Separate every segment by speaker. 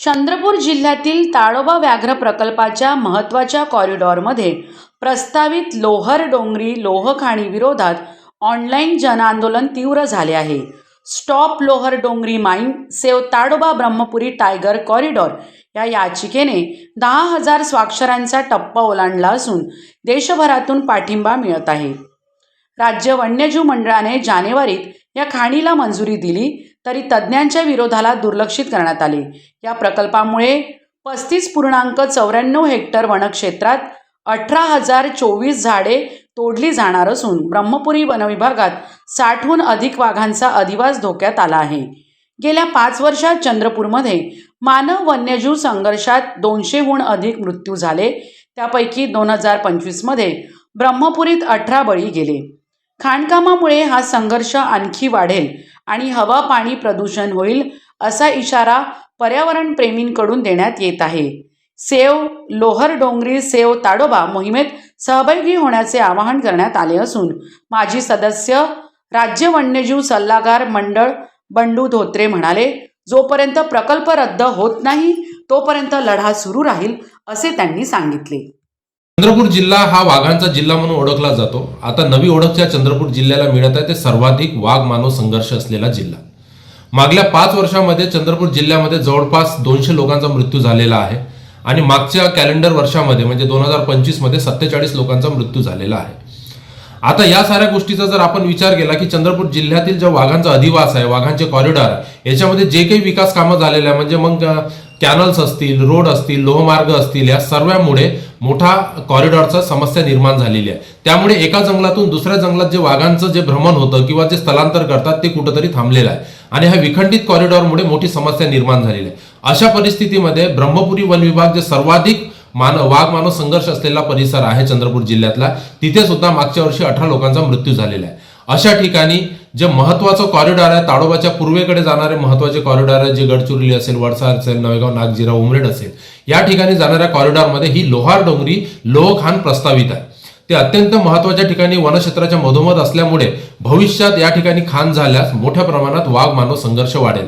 Speaker 1: चंद्रपूर जिल्ह्यातील ताडोबा व्याघ्र प्रकल्पाच्या महत्त्वाच्या कॉरिडॉरमध्ये प्रस्तावित लोहर डोंगरी लोहखाणी विरोधात ऑनलाईन जनआंदोलन तीव्र झाले आहे। Stop Lohar Dongri mine save Tadoba Brahmapuri tiger corridor या याचिकेने 10,000 स्वाक्षरांचा टप्पा ओलांडला असून देशभरातून पाठिंबा मिळत आहे। राज्य वन्यजीव मंडळाने जानेवारीत या खाणीला मंजुरी दिली तरी तज्ज्ञांच्या विरोधाला दुर्लक्षित करण्यात आले। या प्रकल्पामुळे 35.94 हेक्टर वनक्षेत्रात 18,024 झाडे तोडली जाणार असून ब्रह्मपुरी वनविभागात 60हून अधिक वाघांचा अधिवास धोक्यात आला आहे। गेल्या 5 वर्षात चंद्रपूरमध्ये मानव वन्यजीव संघर्षात 200हून अधिक मृत्यू झाले, त्यापैकी 2025 मध्ये ब्रह्मपुरीत 18 बळी गेले। खाणकामामुळे हा संघर्ष आणखी वाढेल आणि हवा पाणी प्रदूषण होईल असा इशारा पर्यावरण प्रेमींकडून देण्यात येत आहे। सेव लोहर डोंगरी सेव ताडोबा मोहिमेत सहभागी होण्याचे आवाहन करण्यात आले असून माजी सदस्य राज्य वन्यजीव सल्लागार मंडळ बंडू धोत्रे म्हणाले, जोपर्यंत प्रकल्प रद्द होत नाही तोपर्यंत लढा सुरू राहील असे त्यांनी सांगितले।
Speaker 2: चंद्रपूर जिल्हा हा वाघांचा जिल्हा म्हणून ओळखला जातो। आता नवी ओळख ज्या चंद्रपूर जिल्ह्याला मिळत आहे ते सर्वाधिक वाघ मानव संघर्ष असलेला जिल्हा। मागल्या 5 वर्षांमध्ये चंद्रपूर जिल्ह्यामध्ये जवळपास 200 लोकांचा मृत्यू झालेला आहे आणि मागच्या कॅलेंडर वर्षामध्ये म्हणजे 2025 मध्ये 47 लोकांचा मृत्यू झालेला आहे। आता या साऱ्या गोष्टीचा जर आपण विचार केला की चंद्रपूर जिल्ह्यातील जो वाघांचा अधिवास आहे, वाघांचे कॉरिडॉर आहे, याच्यामध्ये जे काही विकास कामं झालेले आहे म्हणजे मग कॅनल्स असतील, रोड असतील, लोहमार्ग असतील, या सर्वांमुळे मोठा कॉरिडॉरचा समस्या निर्माण झालेली आहे। त्यामुळे एका जंगलातून दुसऱ्या जंगलात जे वाघांचं जे भ्रमण होतं किंवा जे स्थलांतर करतात ते कुठेतरी थांबलेलं आहे आणि ह्या विखंडित कॉरिडॉरमुळे मोठी समस्या निर्माण झालेली आहे। अशा परिस्थितीमध्ये ब्रह्मपुरी वन विभाग जे सर्वाधिक वाघ मानव संघर्ष असलेला परिसर आहे चंद्रपूर जिल्ह्यातला, तिथे सुद्धा मागच्या वर्षी 18 लोकांचा मृत्यू झालेला आहे। अशा ठिकाणी जे महत्त्वाचं कॉरिडॉर आहे, ताडोबाच्या पूर्वेकडे जाणारे महत्त्वाचे कॉरिडॉर आहे, जे गडचिरोली असेल, वडसा असेल, नवेगाव, नागझिरा, उमरेड असेल, या ठिकाणी जाणाऱ्या कॉरिडॉरमध्ये ही लोहार डोंगरी लोहखान प्रस्तावित आहे। ते अत्यंत महत्त्वाच्या ठिकाणी वनक्षेत्राच्या मधोमध असल्यामुळे भविष्यात या ठिकाणी खाण झाल्यास मोठ्या प्रमाणात वाघ मानव संघर्ष वाढेल।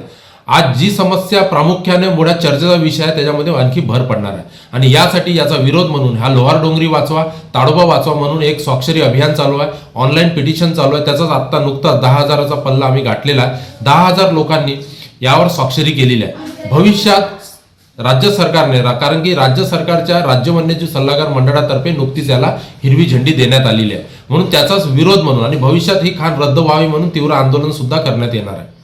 Speaker 2: आज जी समस्या प्रामुख्याने मोठ्या चर्चेचा विषय आहे त्याच्यामध्ये आणखी भर पडणार आहे आणि यासाठी याचा विरोध म्हणून हा लोहार डोंगरी वाचवा ताडोबा वाचवा म्हणून एक स्वाक्षरी अभियान चालू आहे, ऑनलाईन पिटिशन चालू आहे। त्याचाच आता नुकताच 10,000चा पल्ला आम्ही गाठलेला आहे। 10,000 लोकांनी यावर स्वाक्षरी केलेली आहे। भविष्यात राज्य सरकारने, कारण की राज्य सरकारच्या राज्य वन्यजीव सल्लागार मंडळातर्फे नुकतीच याला हिरवी झेंडी देण्यात आलेली आहे, म्हणून त्याचाच विरोध म्हणून आणि भविष्यात ही खाण रद्द व्हावी म्हणून तीव्र आंदोलन सुद्धा करण्यात येणार आहे।